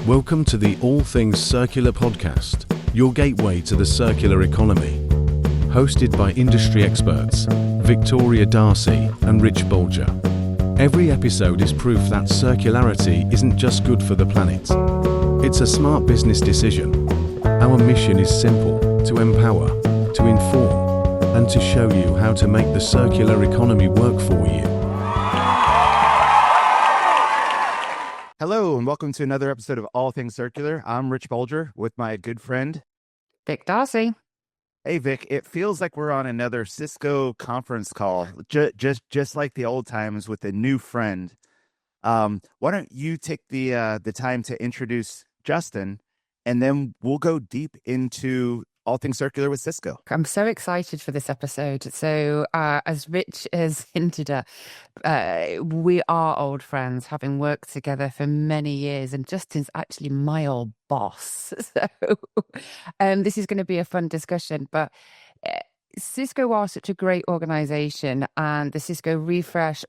Welcome to the All Things Circular podcast, your gateway to the circular economy. Hosted by industry experts Victoria Darcy and Rich Bulger. Every episode is proof that circularity isn't just good for the planet. It's a smart business decision. Our mission is simple: to empower, to inform, and to show you how to make the circular economy work for you. Hello, and welcome to another episode of All Things Circular. I'm Rich Bulger with my good friend, Vic Darcy. Hey, Vic. It feels like we're on another Cisco conference call, just like the old times with a new friend. Why don't you take the time to introduce Justin, and then we'll go deep into All Things Circular with Cisco. I'm so excited for this episode. So, as Rich has hinted at, we are old friends, having worked together for many years, and Justin's actually my old boss. So, this is going to be a fun discussion. But Cisco are such a great organization, and the Cisco Refresh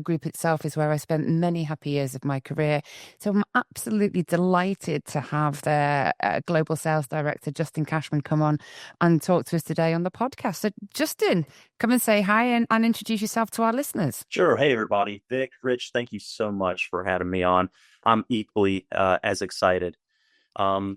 group itself is where I spent many happy years of my career. So I'm absolutely delighted to have their global sales director, Justin Cashman, come on and talk to us today on the podcast. So Justin, come and say hi and introduce yourself to our listeners. Sure. Hey, everybody. Vic, Rich, thank you so much for having me on. I'm equally as excited. I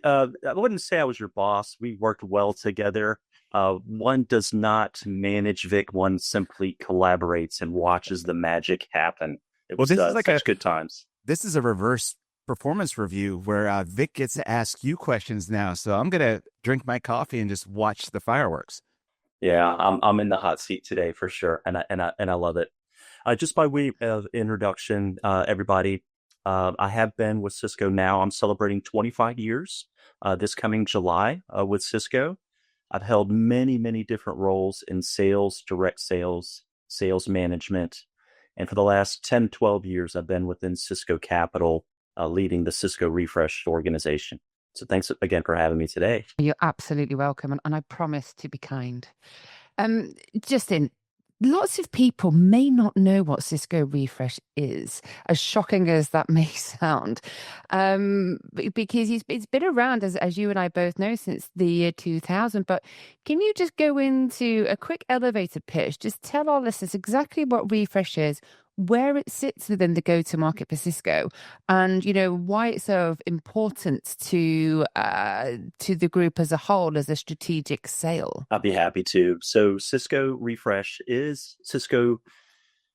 wouldn't say I was your boss. We worked well together. One does not manage Vic. One simply collaborates and watches the magic happen. This is like such good times. This is a reverse performance review where Vic gets to ask you questions now. So I'm gonna drink my coffee and just watch the fireworks. Yeah, I'm in the hot seat today for sure, and I love it. Just by way of introduction, everybody, I have been with Cisco now. I'm celebrating 25 years this coming July with Cisco. I've held many, many different roles in sales, direct sales, sales management. And for the last 10, 12 years, I've been within Cisco Capital, leading the Cisco Refresh organization. So thanks again for having me today. You're absolutely welcome. And I promise to be kind. Justin, lots of people may not know what Cisco Refresh is, as shocking as that may sound, because it's been around, as you and I both know, since the year 2000. But can you just go into a quick elevator pitch? Just tell our listeners exactly what Refresh is, where it sits within the go-to-market for Cisco, and why it's of importance to the group as a whole as a strategic sale. I'd be happy to. So Cisco Refresh is Cisco's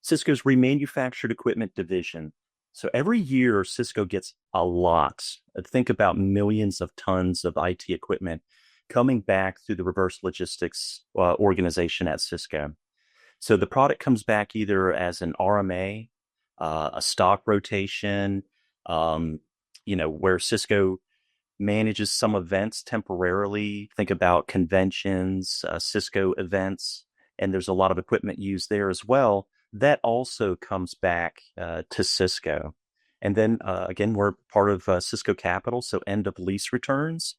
remanufactured equipment division. So every year Cisco gets a lot. Think about millions of tons of IT equipment coming back through the reverse logistics organization at Cisco. So the product comes back either as an RMA, a stock rotation, where Cisco manages some events temporarily. Think about conventions, Cisco events, and there's a lot of equipment used there as well. That also comes back to Cisco. And then again, we're part of Cisco Capital, so end of lease returns.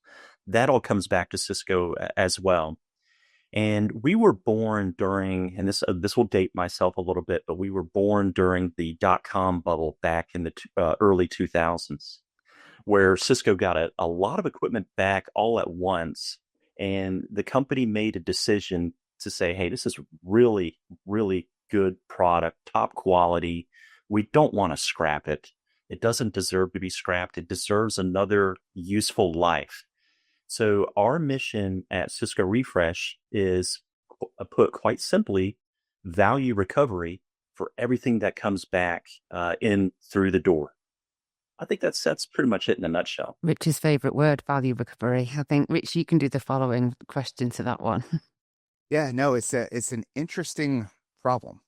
That all comes back to Cisco as well. And we were born during, and this will date myself a little bit, but we were born during the dot-com bubble back in the early 2000s, where Cisco got a lot of equipment back all at once. And the company made a decision to say, hey, this is really, really good product, top quality. We don't want to scrap it. It doesn't deserve to be scrapped. It deserves another useful life. So our mission at Cisco Refresh is, put quite simply, value recovery for everything that comes back in through the door. I think that's pretty much it in a nutshell. Rich's favorite word, value recovery. I think, Rich, you can do the following question to that one. Yeah, no, it's an interesting problem.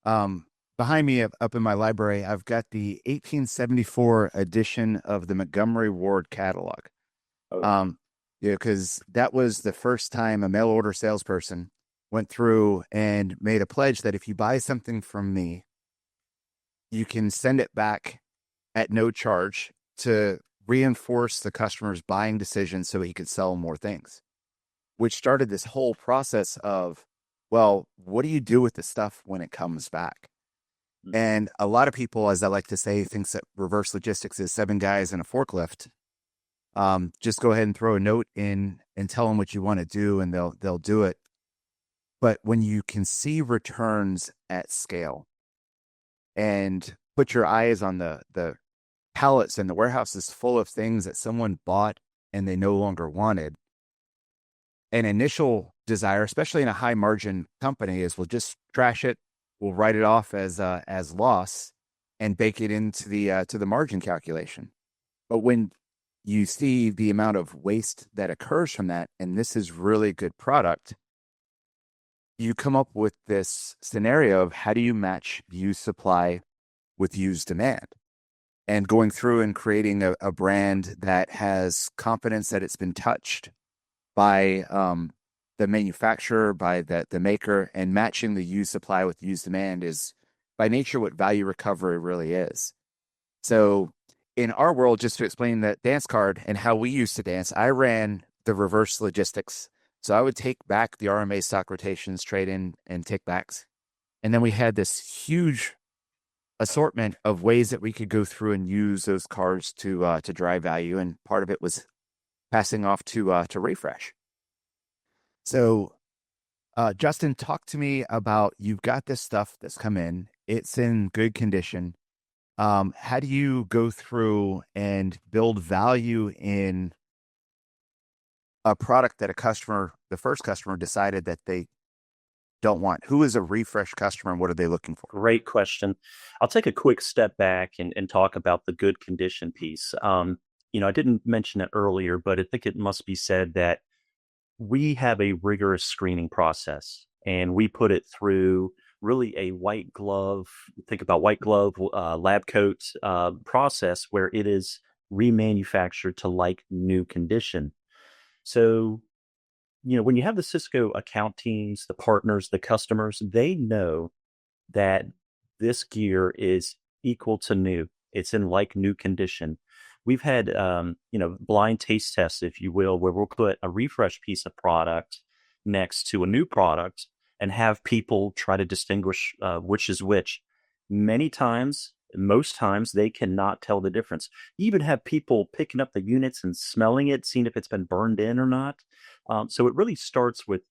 Behind me up in my library, I've got the 1874 edition of the Montgomery Ward catalog. Oh. Because that was the first time a mail order salesperson went through and made a pledge that if you buy something from me, you can send it back at no charge to reinforce the customer's buying decision so he could sell more things, which started this whole process of, well, what do you do with the stuff when it comes back? And a lot of people, as I like to say, thinks that reverse logistics is 7 guys in a forklift. Just go ahead and throw a note in and tell them what you want to do, and they'll do it. But when you can see returns at scale and put your eyes on the pallets and the warehouses full of things that someone bought and they no longer wanted, an initial desire, especially in a high margin company, is we'll just trash it, we'll write it off as loss and bake it into the to the margin calculation. But when you see the amount of waste that occurs from that, and this is really good product, you come up with this scenario of how do you match used supply with used demand, and going through and creating a brand that has confidence that it's been touched by the manufacturer, by the maker, and matching the used supply with used demand is by nature what value recovery really is. So in our world, just to explain that dance card and how we used to dance, I ran the reverse logistics. So I would take back the RMA stock rotations, trade in and take backs. And then we had this huge assortment of ways that we could go through and use those cards to drive value. And part of it was passing off to Refresh. So Justin, talk to me about, you've got this stuff that's come in, it's in good condition. How do you go through and build value in a product that the first customer decided that they don't want? Who is a Refresh customer and what are they looking for? Great question. I'll take a quick step back and talk about the good condition piece. I didn't mention it earlier, but I think it must be said that we have a rigorous screening process, and we put it through really a white glove, lab coat process where it is remanufactured to like new condition. So, when you have the Cisco account teams, the partners, the customers, they know that this gear is equal to new. It's in like new condition. We've had, blind taste tests, if you will, where we'll put a Refresh piece of product next to a new product and have people try to distinguish which is which. Most times, they cannot tell the difference. You even have people picking up the units and smelling it, seeing if it's been burned in or not. So it really starts with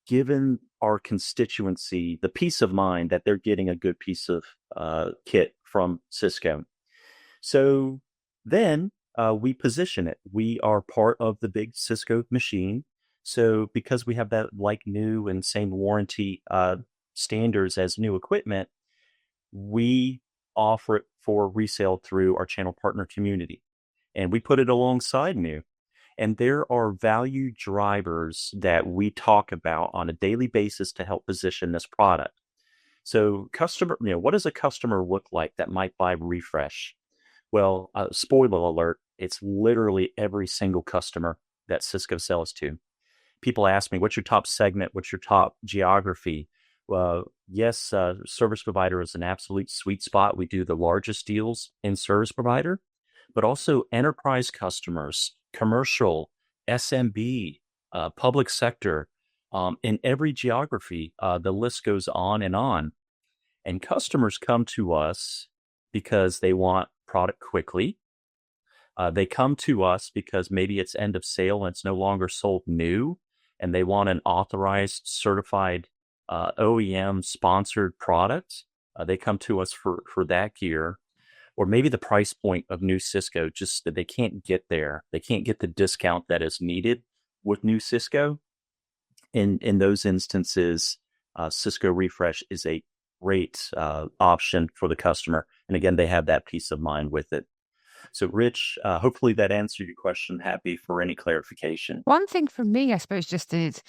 giving our constituency the peace of mind that they're getting a good piece of kit from Cisco. So then we position it. We are part of the big Cisco machine. So because we have that like new and same warranty standards as new equipment, we offer it for resale through our channel partner community. And we put it alongside new. And there are value drivers that we talk about on a daily basis to help position this product. So what does a customer look like that might buy Refresh? Well, spoiler alert, it's literally every single customer that Cisco sells to. People ask me, what's your top segment? What's your top geography? Well, yes, service provider is an absolute sweet spot. We do the largest deals in service provider, but also enterprise customers, commercial, SMB, public sector, in every geography. The list goes on. And customers come to us because they want product quickly. They come to us because maybe it's end of sale and it's no longer sold new, and they want an authorized, certified OEM sponsored product. They come to us for that gear. Or maybe the price point of new Cisco, just that they can't get there. They can't get the discount that is needed with new Cisco. In those instances, Cisco Refresh is a great option for the customer. And again, they have that peace of mind with it. So Rich, hopefully that answered your question. Happy for any clarification. One thing for me, I suppose, Justin, is,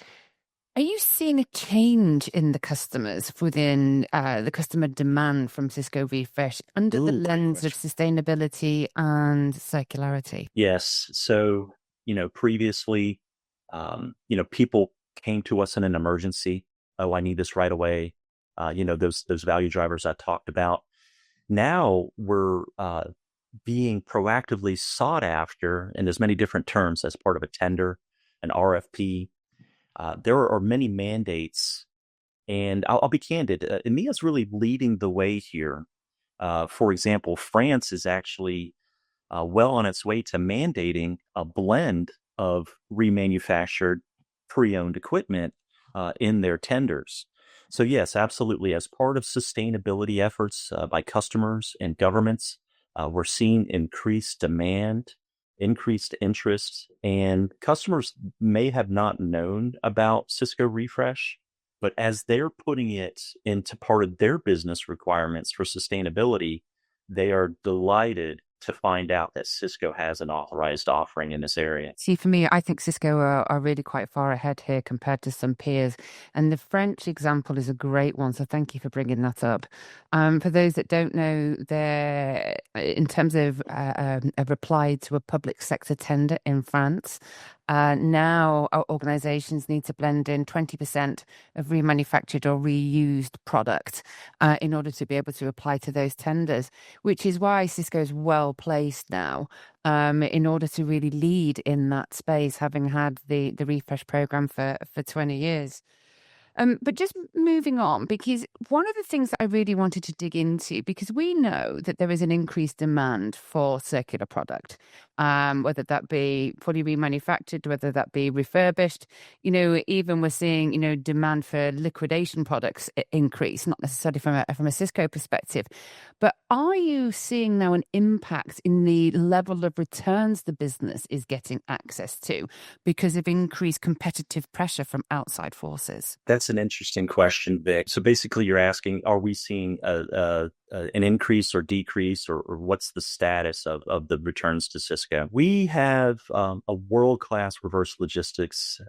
are you seeing a change in the customers within the customer demand from Cisco Refresh under the lens of sustainability and circularity? Yes. So, previously, people came to us in an emergency. Oh, I need this right away. Those value drivers I talked about. Now we're being proactively sought after in as many different terms as part of a tender, an RFP. There are many mandates And I'll be candid, EMEA is really leading the way here. For example, France is actually well on its way to mandating a blend of remanufactured, pre-owned equipment in their tenders. So yes, absolutely. As part of sustainability efforts by customers and governments, we're seeing increased demand, increased interest, and customers may have not known about Cisco Refresh, but as they're putting it into part of their business requirements for sustainability, they are delighted to find out that Cisco has an authorized offering in this area. See, for me, I think Cisco are really quite far ahead here compared to some peers. And the French example is a great one. So thank you for bringing that up. For those that don't know, they're, in terms of a reply to a public sector tender in France, now our organizations need to blend in 20% of remanufactured or reused product in order to be able to apply to those tenders, which is why Cisco is well placed now in order to really lead in that space, having had the refresh program for 20 years. But just moving on, because one of the things that I really wanted to dig into, because we know that there is an increased demand for circular product, whether that be fully remanufactured, whether that be refurbished, even we're seeing, demand for liquidation products increase, not necessarily from a Cisco perspective. But are you seeing now an impact in the level of returns the business is getting access to because of increased competitive pressure from outside forces? That's an interesting question, Vic. So basically, you're asking, are we seeing an increase or decrease, or what's the status of the returns to Cisco? We have a world-class reverse logistics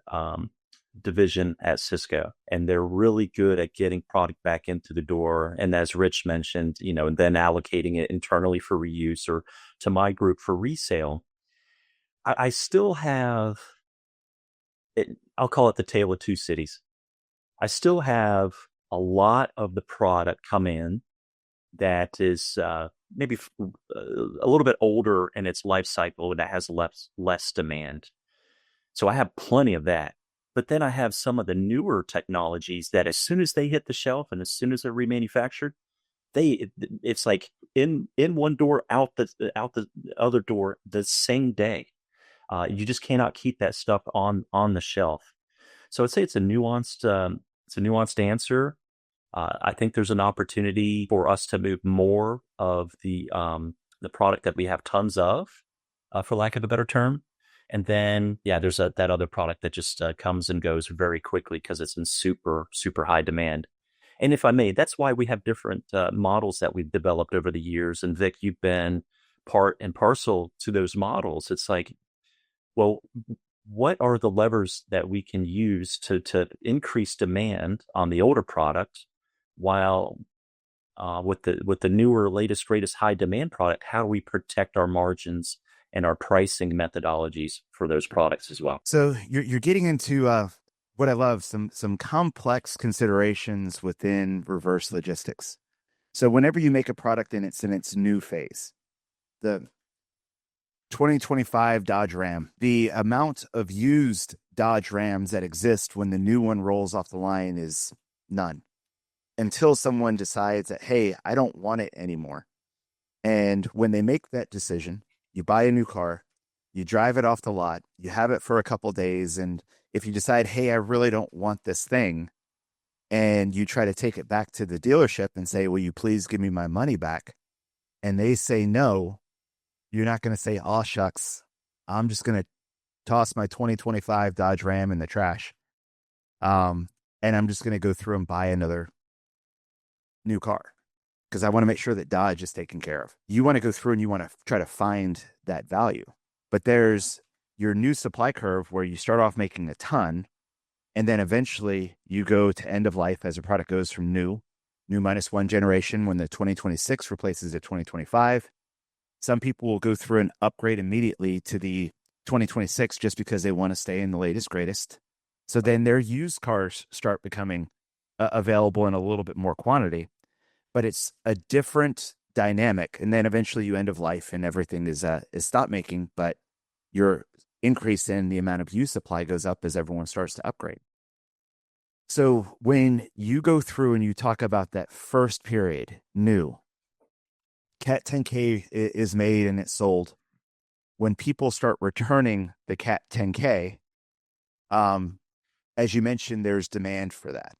division at Cisco, and they're really good at getting product back into the door. And as Rich mentioned, and then allocating it internally for reuse or to my group for resale. I still have it. I'll call it the tale of two cities. I still have a lot of the product come in that is maybe a little bit older in its life cycle, that has less demand. So I have plenty of that. But then I have some of the newer technologies that as soon as they hit the shelf and as soon as they're remanufactured, it's like in one door, out the other door the same day. You just cannot keep that stuff on the shelf. So I'd say it's a nuanced answer. I think there's an opportunity for us to move more of the product that we have tons of, for lack of a better term. And then, there's that other product that just comes and goes very quickly because it's in super, super high demand. And if I may, that's why we have different models that we've developed over the years. And Vic, you've been part and parcel to those models. It's like, well, what are the levers that we can use to increase demand on the older product, while with the newer, latest, greatest high demand product, how do we protect our margins and our pricing methodologies for those products as well? So you're getting into what I love, some complex considerations within reverse logistics. So whenever you make a product and it's in its new phase, the 2025 Dodge Ram, the amount of used Dodge Rams that exist when the new one rolls off the line is none, until someone decides that, hey, I don't want it anymore. And when they make that decision, you buy a new car, you drive it off the lot, you have it for a couple of days, and if you decide, hey, I really don't want this thing, and you try to take it back to the dealership and say, will you please give me my money back? And they say no, you're not going to say, oh, shucks, I'm just going to toss my 2025 Dodge Ram in the trash. And I'm just going to go through and buy another new car because I want to make sure that Dodge is taken care of. You want to go through and you want to try to find that value. But there's your new supply curve where you start off making a ton, and then eventually you go to end of life as a product goes from new -1 generation when the 2026 replaces the 2025. Some people will go through and upgrade immediately to the 2026 just because they want to stay in the latest, greatest. So then their used cars start becoming available in a little bit more quantity, but it's a different dynamic. And then eventually you end of life and everything is stop making, but your increase in the amount of used supply goes up as everyone starts to upgrade. So when you go through and you talk about that first period, new, Cat 10K is made and it's sold. When people start returning the Cat 10K, as you mentioned, there's demand for that.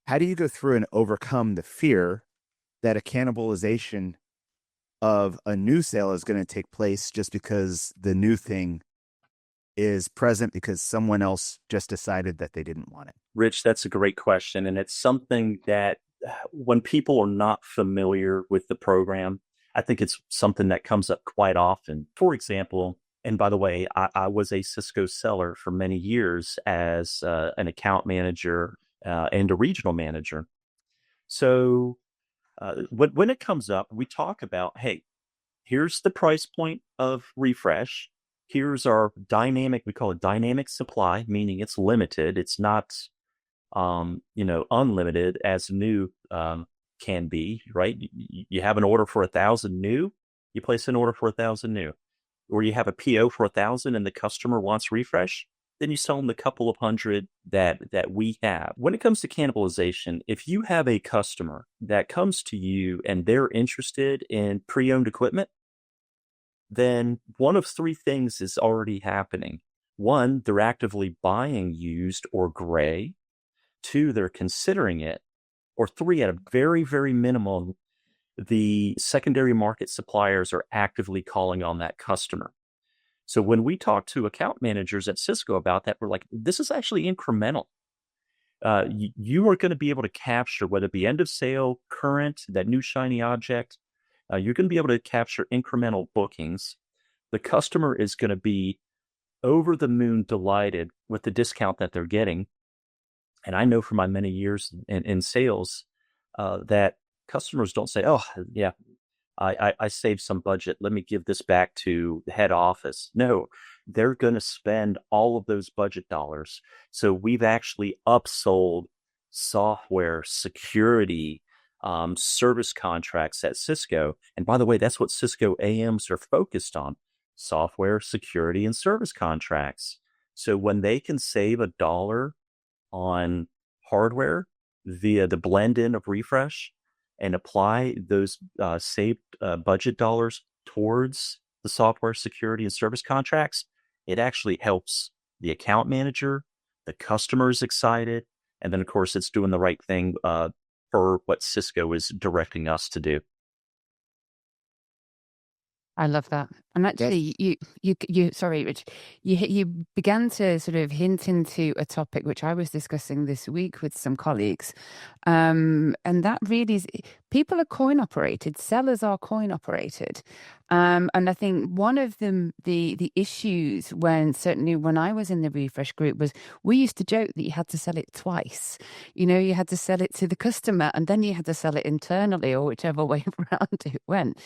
How do you go through and overcome the fear that a cannibalization of a new sale is going to take place just because the new thing is present because someone else just decided that they didn't want it? Rich, that's a great question. And it's something that when people are not familiar with the program, I think it's something that comes up quite often. For example, and by the way, I was a Cisco seller for many years as an account manager and a regional manager. So when it comes up, we talk about, hey, here's the price point of refresh. Here's our dynamic, we call it dynamic supply, meaning it's limited. It's not, unlimited as new can be, right? You have an order for 1,000 new, you place an order for 1,000 new, or you have a PO for 1,000 and the customer wants refresh, then you sell them the couple of hundred that we have. When it comes to cannibalization, if you have a customer that comes to you and they're interested in pre-owned equipment, then one of three things is already happening. One, they're actively buying used or gray. Two, they're considering it. Or three, at a very, very minimum, the secondary market suppliers are actively calling on that customer. So when we talk to account managers at Cisco about that, we're like, this is actually incremental. You are going to be able to capture, whether it be end of sale, current, that new shiny object, you're going to be able to capture incremental bookings. The customer is going to be over the moon delighted with the discount that they're getting. And I know from my many years in sales that customers don't say, oh, yeah, I saved some budget. Let me give this back to the head office. No, they're going to spend all of those budget dollars. So we've actually upsold software, security, service contracts at Cisco. And by the way, that's what Cisco AMs are focused on: software, security, and service contracts. So when they can save $1 on hardware via the blend in of refresh and apply those saved budget dollars towards the software, security, and service contracts, it actually helps the account manager, the customer is excited, and then of course it's doing the right thing for what Cisco is directing us to do. I love that. And actually, you sorry, Rich, you began to sort of hint into a topic which I was discussing this week with some colleagues, and that really is, people are coin operated, sellers are coin operated, and I think one of them, the issues certainly when I was in the refresh group, was we used to joke that you had to sell it twice. You had to sell it to the customer and then you had to sell it internally, or whichever way around it went,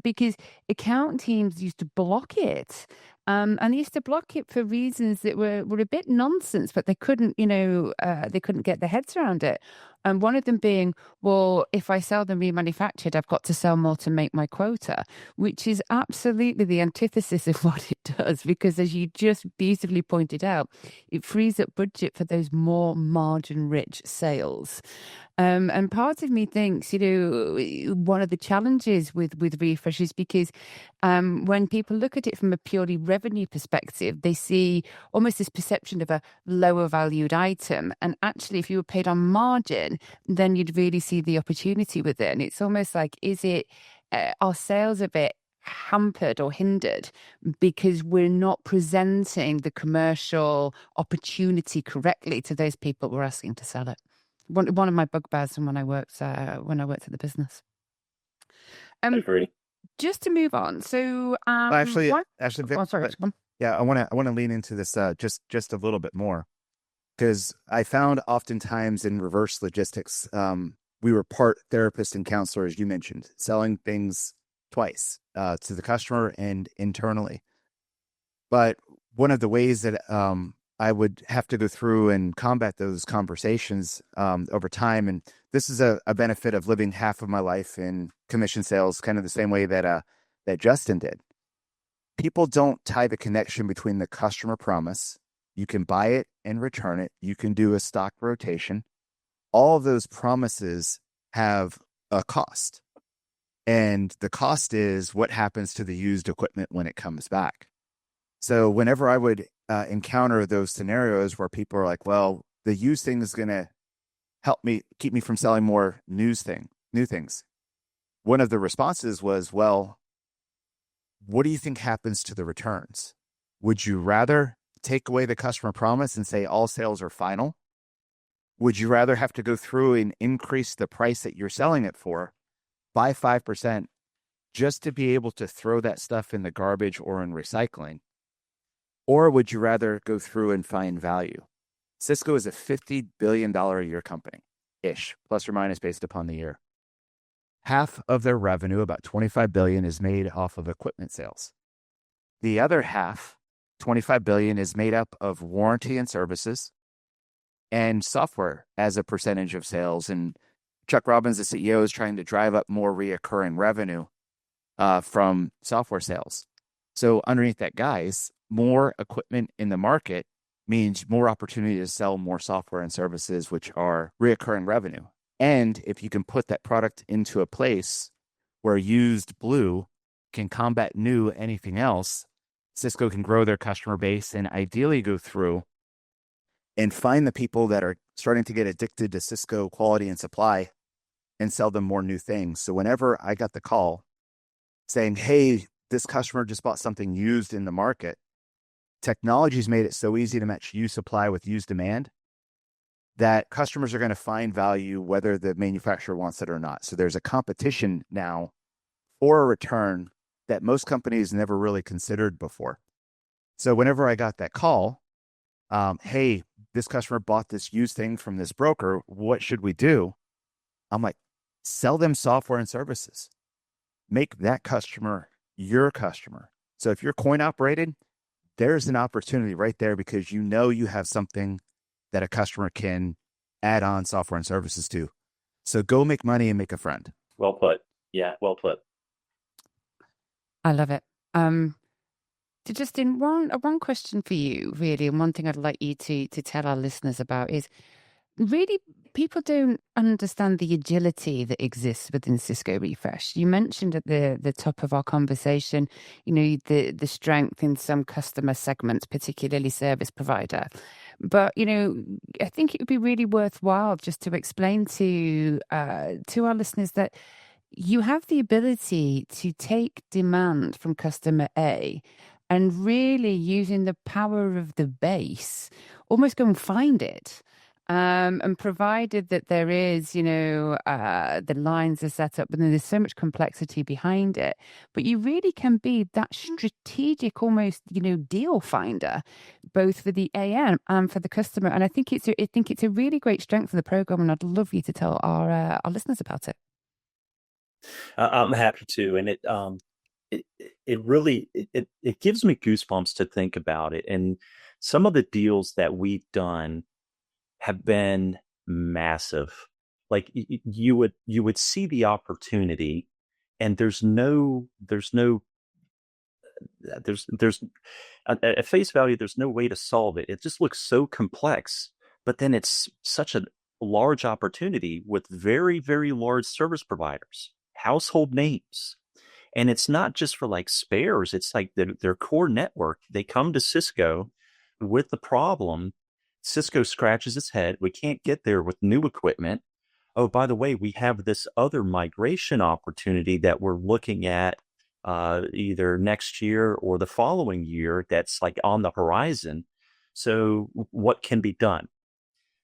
because account teams used to block it. And they used to block it for reasons that were a bit nonsense, but they couldn't, they couldn't get their heads around it. And one of them being, well, if I sell them remanufactured, I've got to sell more to make my quota, which is absolutely the antithesis of what it does, because as you just beautifully pointed out, it frees up budget for those more margin-rich sales. And part of me thinks, one of the challenges with refresh is because when people look at it from a purely revenue perspective, they see almost this perception of a lower valued item. And actually, if you were paid on margin, then you'd really see the opportunity with it. And it's almost like, are sales a bit hampered or hindered because we're not presenting the commercial opportunity correctly to those people we're asking to sell it? One of my bugbears from when I worked at the business. Agree. Just to move on, so Actually, sorry. Yeah, I want to lean into this just a little bit more, because I found oftentimes in reverse logistics, we were part therapist and counselor, as you mentioned, selling things twice to the customer and internally. But one of the ways that I would have to go through and combat those conversations over time. And this is a benefit of living half of my life in commission sales, kind of the same way that Justin did. People don't tie the connection between the customer promise You can buy it and return it. You can do a stock rotation. All of those promises have a cost. And the cost is what happens to the used equipment when it comes back. So whenever I would encounter those scenarios where people are like, well, the used thing is going to help me keep me from selling more new things. One of the responses was, well, what do you think happens to the returns? Would you rather take away the customer promise and say all sales are final? Would you rather have to go through and increase the price that you're selling it for by 5% just to be able to throw that stuff in the garbage or in recycling? Or would you rather go through and find value? Cisco is a $50 billion a year company-ish, plus or minus based upon the year. Half of their revenue, about $25 billion, is made off of equipment sales. The other half, $25 billion, is made up of warranty and services and software as a percentage of sales. And Chuck Robbins, the CEO, is trying to drive up more reoccurring revenue from software sales. So underneath that, guys, more equipment in the market means more opportunity to sell more software and services, which are reoccurring revenue. And if you can put that product into a place where used blue can combat new anything else, Cisco can grow their customer base and ideally go through and find the people that are starting to get addicted to Cisco quality and supply and sell them more new things. So whenever I got the call saying, hey, this customer just bought something used in the market, technology's made it so easy to match used supply with used demand that customers are going to find value whether the manufacturer wants it or not. So there's a competition now for a return that most companies never really considered before. So whenever I got that call, hey, this customer bought this used thing from this broker, what should we do? I'm like, sell them software and services. Make that customer your customer. So if you're coin operated, there's an opportunity right there because you know you have something that a customer can add on software and services to. So go make money and make a friend. Well put. Yeah, well put. I love it. So Justin, one question for you, really, and one thing I'd like you to tell our listeners about is really people don't understand the agility that exists within Cisco Refresh. You mentioned at the top of our conversation, the strength in some customer segments, particularly service provider. But, I think it would be really worthwhile just to explain to our listeners that you have the ability to take demand from customer A and really using the power of the base, almost go and find it. And provided that there is, the lines are set up, and then there's so much complexity behind it, but you really can be that strategic, almost, deal finder, both for the AM and for the customer. And I think it's a really great strength of the program, and I'd love you to tell our listeners about it. I'm happy to, and it really gives me goosebumps to think about it. And some of the deals that we've done have been massive. Like you would see the opportunity, and there's at face value, there's no way to solve it. It just looks so complex, but then it's such a large opportunity with very, very large service providers, household names. And it's not just for like spares. It's like their core network. They come to Cisco with the problem. Cisco scratches its head. We can't get there with new equipment. Oh, by the way, we have this other migration opportunity that we're looking at either next year or the following year that's like on the horizon. So what can be done?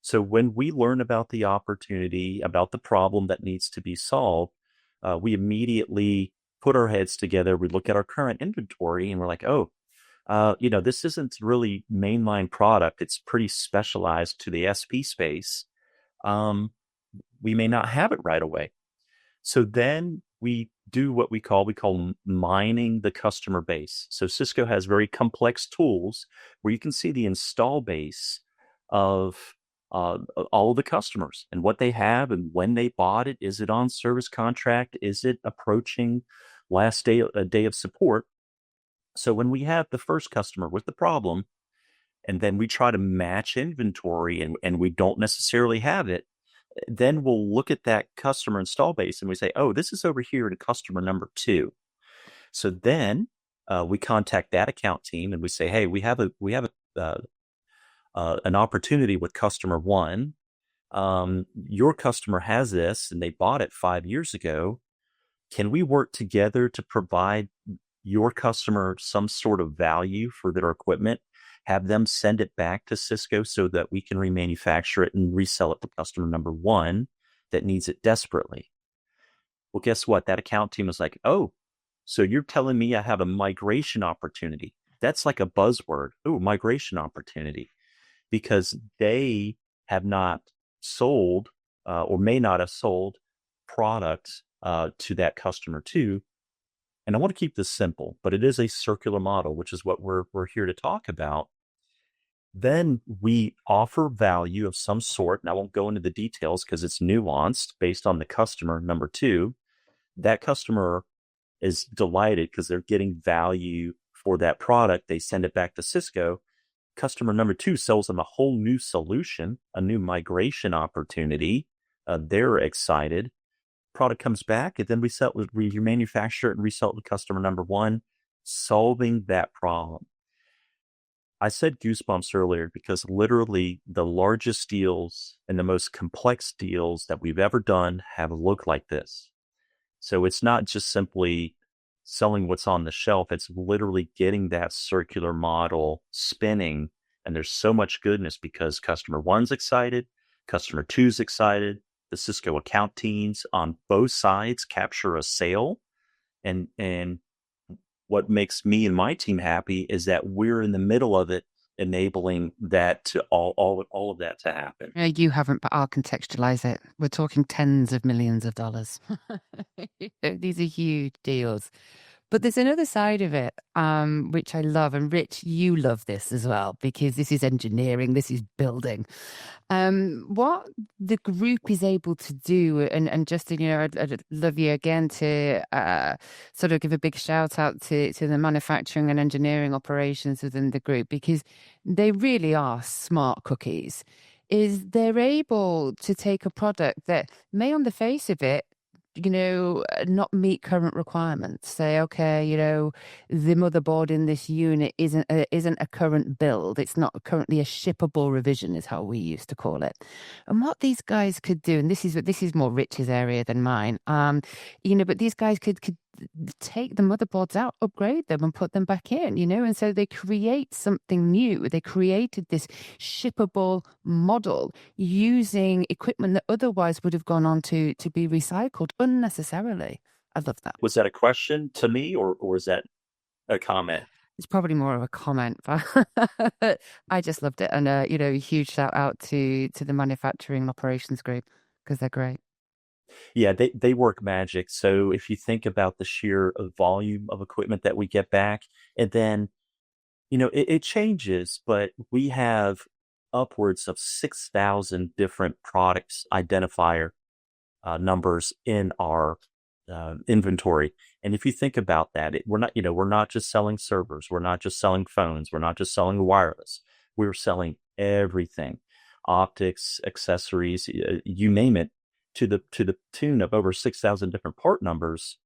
So when we learn about the opportunity, about the problem that needs to be solved, we immediately put our heads together. We look at our current inventory and we're like, this isn't really mainline product. It's pretty specialized to the SP space. We may not have it right away. So then we do what we call mining the customer base. So Cisco has very complex tools where you can see the install base of all of the customers and what they have and when they bought it. Is it on service contract? Is it approaching a day of support? So when we have the first customer with the problem, and then we try to match inventory and we don't necessarily have it, then we'll look at that customer install base and we say, oh, this is over here in customer number 2. So then we contact that account team and we say, hey, we have an opportunity with customer 1. Your customer has this and they bought it 5 years ago. Can we work together to provide your customer some sort of value for their equipment, have them send it back to Cisco so that we can remanufacture it and resell it to customer number 1 that needs it desperately? Well, guess what? That account team is like, oh, so you're telling me I have a migration opportunity. That's like a buzzword. Oh, migration opportunity. Because they have not sold or may not have sold products to that customer too. And I want to keep this simple, but it is a circular model, which is what we're here to talk about. Then we offer value of some sort, and I won't go into the details because it's nuanced based on the customer number 2. That customer is delighted because they're getting value for that product. They send it back to Cisco. Customer number 2 sells them a whole new solution, a new migration opportunity. They're excited. Product comes back, and then we remanufacture it and resell it to customer number 1, solving that problem. I said goosebumps earlier because literally the largest deals and the most complex deals that we've ever done have looked like this. So it's not just simply selling what's on the shelf. It's literally getting that circular model spinning. And there's so much goodness because customer 1's excited, customer 2's excited, the Cisco account teams on both sides capture a sale. And what makes me and my team happy is that we're in the middle of it, enabling that to all of that to happen. You haven't, but I'll contextualize it. We're talking tens of millions of dollars. These are huge deals. But there's another side of it, which I love. And Rich, you love this as well, because this is engineering, this is building. What the group is able to do, and Justin, I'd love you again to sort of give a big shout out to the manufacturing and engineering operations within the group, because they really are smart cookies. Is they're able to take a product that may on the face of it, not meet current requirements. Say, okay, the motherboard in this unit isn't a current build. It's not currently a shippable revision, is how we used to call it. And what these guys could do, and this is more Rich's area than mine. But these guys could take the motherboards out, upgrade them, and put them back in. And so they create something new. They created this shippable model using equipment that otherwise would have gone on to be recycled unnecessarily. I love that. Was that a question to me or was that a comment? It's probably more of a comment, but I just loved it. And, a huge shout out to the manufacturing operations group because they're great. Yeah, they work magic. So if you think about the sheer volume of equipment that we get back, and then, it changes, but we have upwards of 6,000 different products identifier numbers in our inventory. And if you think about that, we're not just selling servers, we're not just selling phones, we're not just selling wireless. We're selling everything, optics, accessories, you name it. To the tune of over 6,000 different part numbers.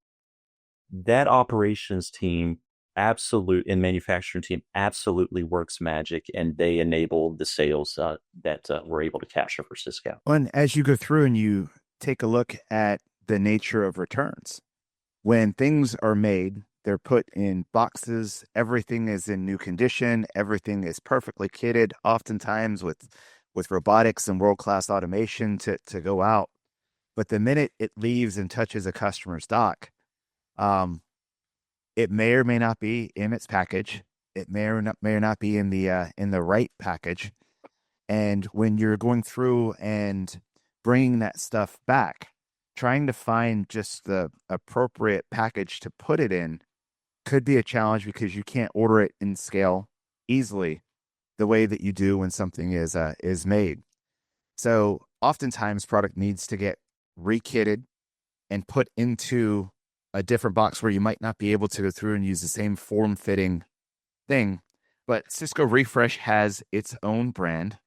That operations team and manufacturing team absolutely works magic, and they enable the sales that we're able to capture for Cisco. And as you go through and you take a look at the nature of returns, when things are made, they're put in boxes, everything is in new condition, everything is perfectly kitted, oftentimes with robotics and world-class automation to go out. But the minute it leaves and touches a customer's dock, it may or may not be in its package. It may or not be in the right package. And when you're going through and bringing that stuff back, trying to find just the appropriate package to put it in could be a challenge because you can't order it in scale easily the way that you do when something is made. So oftentimes product needs to get rekitted and put into a different box where you might not be able to go through and use the same form-fitting thing. But Cisco Refresh has its own brand,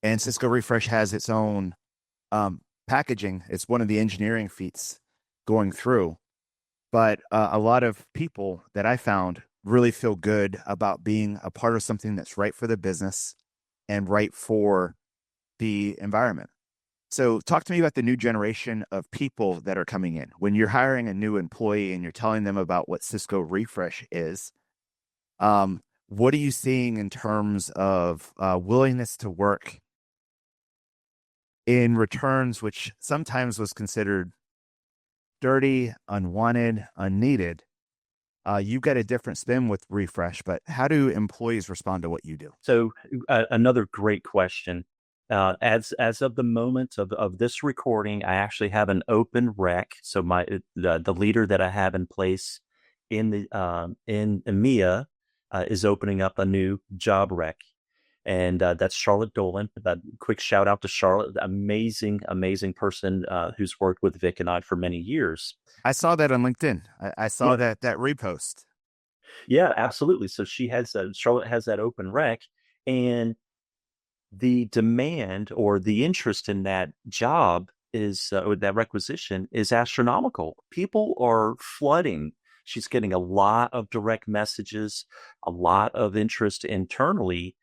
and Cisco Refresh has its own packaging. It's one of the engineering feats going through. But a lot of people that I found really feel good about being a part of something that's right for the business and right for the environment. So talk to me about the new generation of people that are coming in. When you're hiring a new employee and you're telling them about what Cisco Refresh is, what are you seeing in terms of willingness to work in returns, which sometimes was considered dirty, unwanted, unneeded? You get a different spin with Refresh, but how do employees respond to what you do? So another great question. As of the moment of this recording, I actually have an open rec. So the leader that I have in place in EMEA is opening up a new job rec, and that's Charlotte Dolan. Quick shout out to Charlotte, amazing person who's worked with Vic and I for many years. I saw that on LinkedIn. I saw that repost. Yeah, absolutely. So Charlotte has that open rec, and the demand or the interest in that job is or that requisition is astronomical. People are flooding. She's getting a lot of direct messages, a lot of interest internally,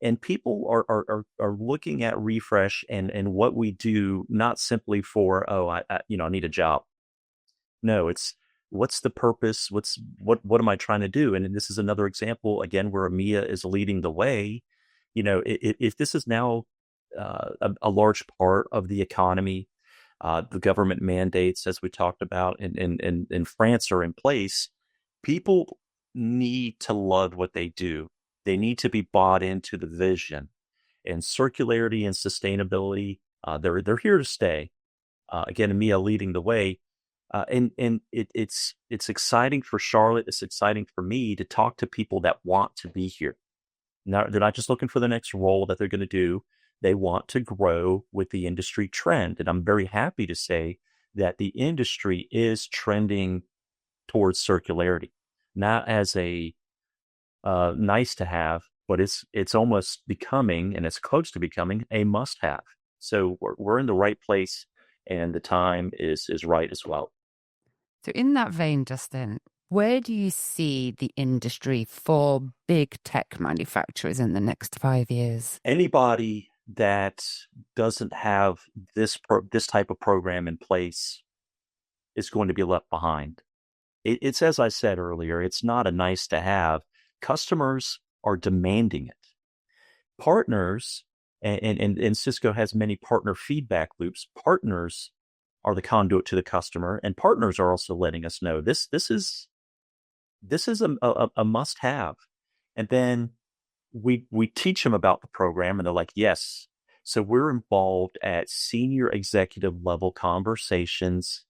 and people are looking at Refresh and what we do not simply for I need a job. No, it's what's the purpose? What am I trying to do? And this is another example again where EMEA is leading the way. If this is now a large part of the economy, the government mandates, as we talked about in France, are in place. People need to love what they do. They need to be bought into the vision, and circularity and sustainability. They're here to stay. Again, EMEA leading the way. And it's exciting for Charlotte. It's exciting for me to talk to people that want to be here. Now, they're not just looking for the next role that they're going to do. They want to grow with the industry trend. And I'm very happy to say that the industry is trending towards circularity, not as a nice to have, but it's almost becoming, and it's close to becoming, a must have. So we're in the right place, and the time is right as well. So in that vein, Justin, where do you see the industry for big tech manufacturers in the next 5 years? Anybody that doesn't have this type of program in place is going to be left behind. It's as I said earlier, it's not a nice to have. Customers are demanding it. Partners, and Cisco has many partner feedback loops. Partners are the conduit to the customer, and partners are also letting us know this is a must have. And then we teach them about the program, and they're like, yes. So we're involved at senior executive level conversations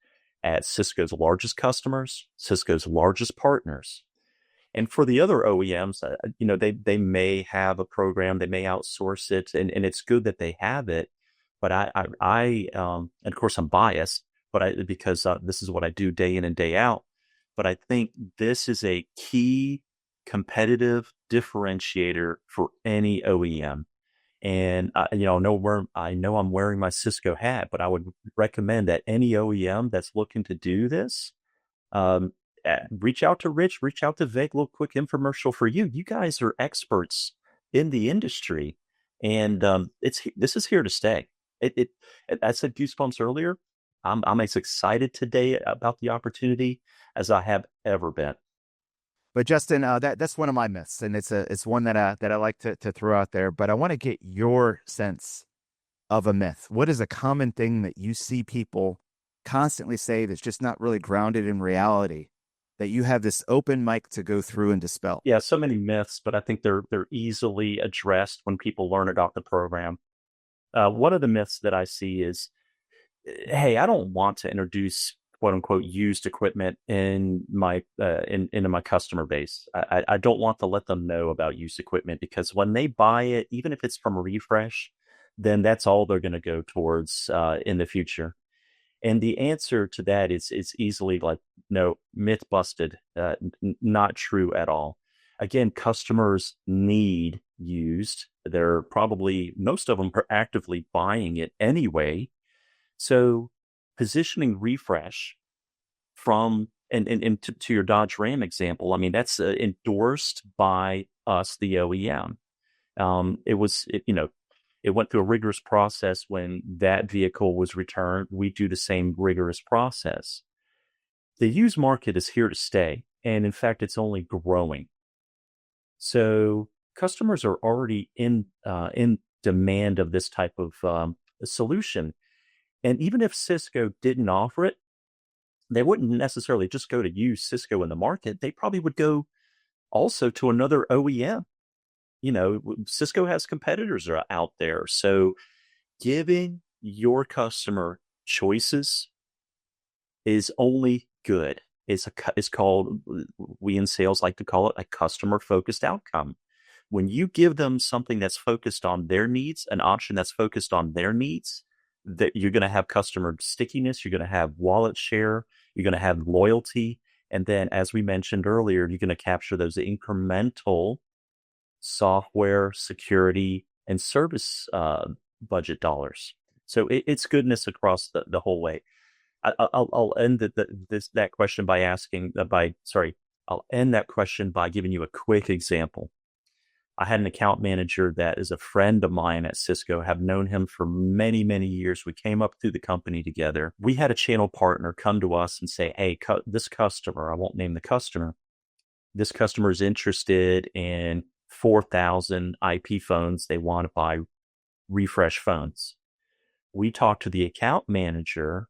at Cisco's largest customers, Cisco's largest partners. And for the other OEMs, they may have a program, they may outsource it, and it's good that they have it. But and of course I'm biased, but because this is what I do day in and day out. But I think this is a key competitive differentiator for any OEM. And I know I'm wearing my Cisco hat, but I would recommend that any OEM that's looking to do this, reach out to Rich, reach out to Vic. Little quick infomercial for you. You guys are experts in the industry, and this is here to stay. I said goosebumps earlier. I'm as excited today about the opportunity as I have ever been. But Justin, that's one of my myths, and it's one that I like to throw out there. But I want to get your sense of a myth. What is a common thing that you see people constantly say that's just not really grounded in reality, that you have this open mic to go through and dispel? Yeah, so many myths, but I think they're easily addressed when people learn about the program. One of the myths that I see is, hey, I don't want to introduce quote unquote used equipment in my into my customer base. I don't want to let them know about used equipment, because when they buy it, even if it's from Refresh, then that's all they're going to go towards in the future. And the answer to that is easily like, no, myth busted, not true at all. Again, customers need used. They're probably, most of them are actively buying it anyway. So positioning refresh from, and to your Dodge Ram example, I mean, that's endorsed by us, the OEM. It went through a rigorous process when that vehicle was returned. We do the same rigorous process. The used market is here to stay. And in fact, it's only growing. So customers are already in demand of this type of solution. And even if Cisco didn't offer it, they wouldn't necessarily just go to use Cisco in the market. They probably would go also to another OEM. Cisco has competitors out there. So giving your customer choices is only good. It's called, we in sales like to call it a customer-focused outcome. When you give them something that's focused on their needs, an option that's focused on their needs, that you're going to have customer stickiness, you're going to have wallet share, you're going to have loyalty, and then, as we mentioned earlier, you're going to capture those incremental software, security, and service budget dollars. So it's goodness across the whole way. I'll end that question by I'll end that question by giving you a quick example. I had an account manager that is a friend of mine at Cisco, have known him for many, many years. We came up through the company together. We had a channel partner come to us and say, hey, this customer, I won't name the customer, this customer is interested in 4,000 IP phones. They want to buy refresh phones. We talked to the account manager,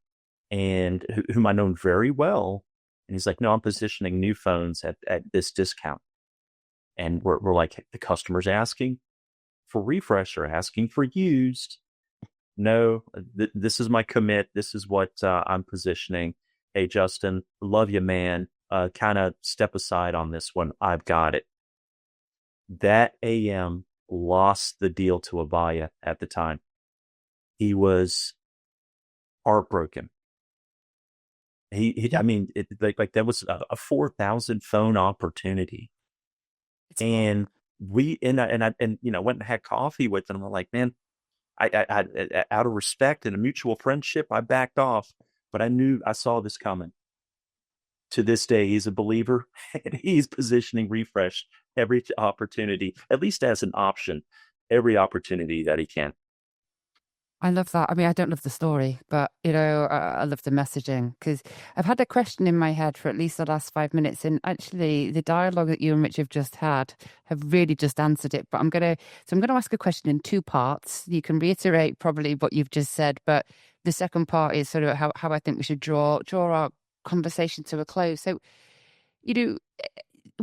and whom I know very well. And he's like, no, I'm positioning new phones at this discount. And we're like, the customer's asking for refresh or asking for used. No, this is my commit. This is what I'm positioning. Hey, Justin, love you, man. Kind of step aside on this one. I've got it. That AM lost the deal to Avaya at the time. He was heartbroken. I mean, that was a 4,000 phone opportunity. And I went and had coffee with them. I'm like, man, I out of respect and a mutual friendship, I backed off, but I saw this coming. To this day, he's a believer, and he's positioning refresh every opportunity, at least as an option, every opportunity that he can. I love that. I mean, I don't love the story, but, I love the messaging, because I've had a question in my head for at least the last 5 minutes. And actually, the dialogue that you and Rich have just had have really just answered it. But I'm going to ask a question in 2 parts. You can reiterate probably what you've just said, but the second part is sort of how I think we should draw our conversation to a close. So,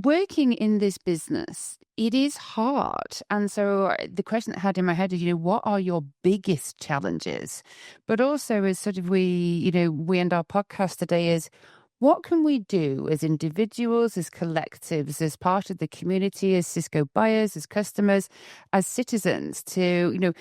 working in this business, it is hard. And so the question I had in my head is, what are your biggest challenges? But also, as sort of we end our podcast today, is what can we do as individuals, as collectives, as part of the community, as Cisco buyers, as customers, as citizens to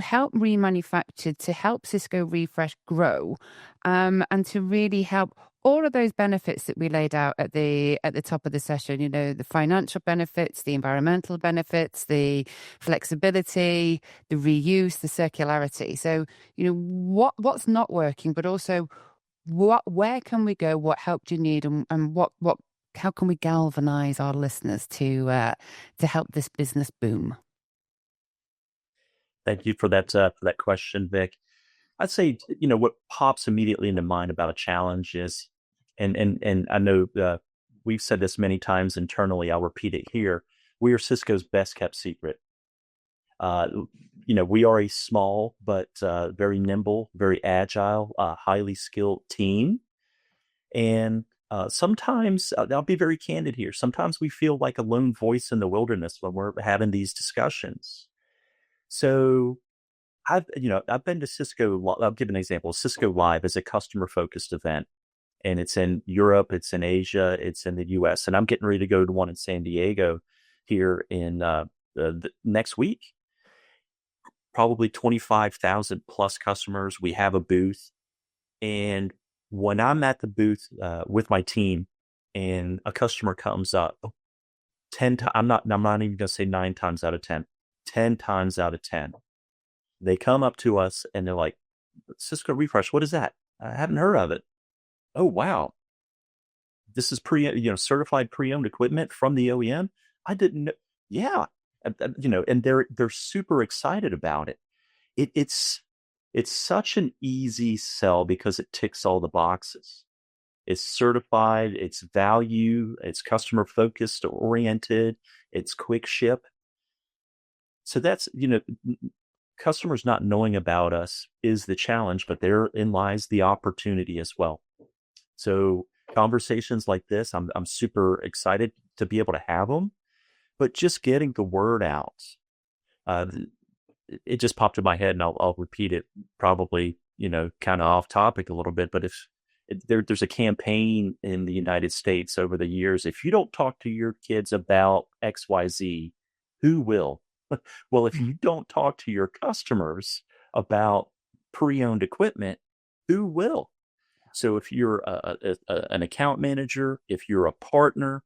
help Remanufactured, to help Cisco Refresh grow, and to really help all of those benefits that we laid out at the top of the session, the financial benefits, the environmental benefits, the flexibility, the reuse, the circularity. So, what's not working, but also where can we go? What help do you need? And how can we galvanize our listeners to help this business boom? Thank you for that question, Vic. I'd say, what pops immediately into mind about a challenge is, and I know we've said this many times internally, I'll repeat it here. We are Cisco's best kept secret. We are a small, but very nimble, very agile, highly skilled team. And sometimes, I'll be very candid here, sometimes we feel like a lone voice in the wilderness when we're having these discussions. So I've been to Cisco. I'll give an example. Cisco Live is a customer-focused event, and it's in Europe, it's in Asia, it's in the U.S., and I'm getting ready to go to one in San Diego here in the next week. Probably 25,000 plus customers. We have a booth, and when I'm at the booth with my team, and a customer comes up I'm not even going to say 9 times out of 10, 10 times out of 10, they come up to us and they're like, Cisco Refresh, what is that? I haven't heard of it. Oh, wow. This is certified pre-owned equipment from the OEM. I didn't know. Yeah. And they're super excited about it. It's such an easy sell because it ticks all the boxes. It's certified, it's value, it's customer focused or oriented, it's quick ship. So that's, customers not knowing about us is the challenge, but therein lies the opportunity as well. So conversations like this, I'm super excited to be able to have them, but just getting the word out. It just popped in my head, and I'll repeat it, probably, kind of off topic a little bit, but there's a campaign in the United States over the years. If you don't talk to your kids about XYZ, who will? Well, if you don't talk to your customers about pre-owned equipment, who will? So if you're an account manager, if you're a partner,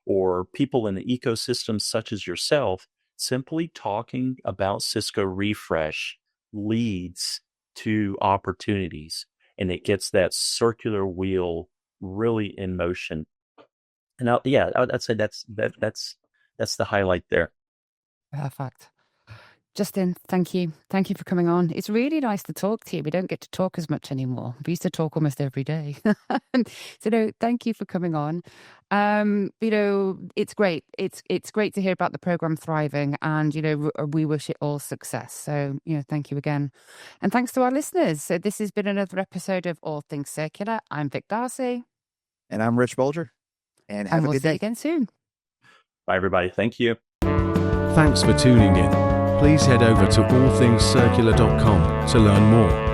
or people in the ecosystem such as yourself, simply talking about Cisco Refresh leads to opportunities, and it gets that circular wheel really in motion. And I'd say that's the highlight there. Perfect. Justin, thank you. Thank you for coming on. It's really nice to talk to you. We don't get to talk as much anymore. We used to talk almost every day. So thank you for coming on. It's great. It's great to hear about the program thriving, and, we wish it all success. So, thank you again. And thanks to our listeners. So this has been another episode of All Things Circular. I'm Vic Darcy. And I'm Rich Bulger. And have a we'll good see day. you again soon. Bye, everybody. Thank you. Thanks for tuning in. Please head over to allthingscircular.com to learn more.